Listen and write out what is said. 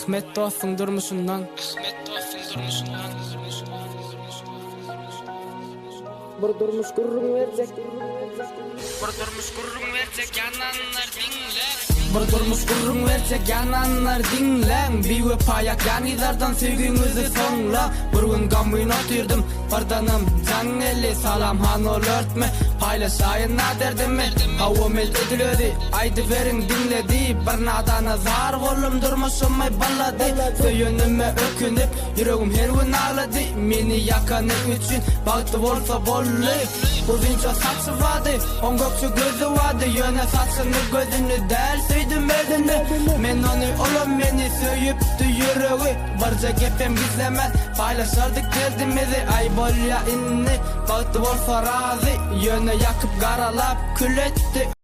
Ahmet dostun durmuşundan. Bir durmuş gurrun verecek. Bir durmuş gurrun verecek yananlar dinlen. Bir ve payak yanılardan sevgimizi sonla. Bir gün gamıyla türdüm bardanım can eli. Salam han ol örtme paylaşayın derdimi. Havamel edilödi aydı verin dinledi. Bir nadana zar volum durmuşum ay balladı. Söyönüme ökünüp yüreğim her gün ağladı. Meni yakanı üçün baktı olsa bollu. Uzunca saçı vardı, on gökçü gözü vardı. Yöne saçını gözünü der söydim edini. Men onu oğlum beni söyüptü yüreği. Barca gepem gizlemez paylaşırdık derdimizi. Ay bol ya inni baktı olsa razı. Yöne yakıp karalap kül etti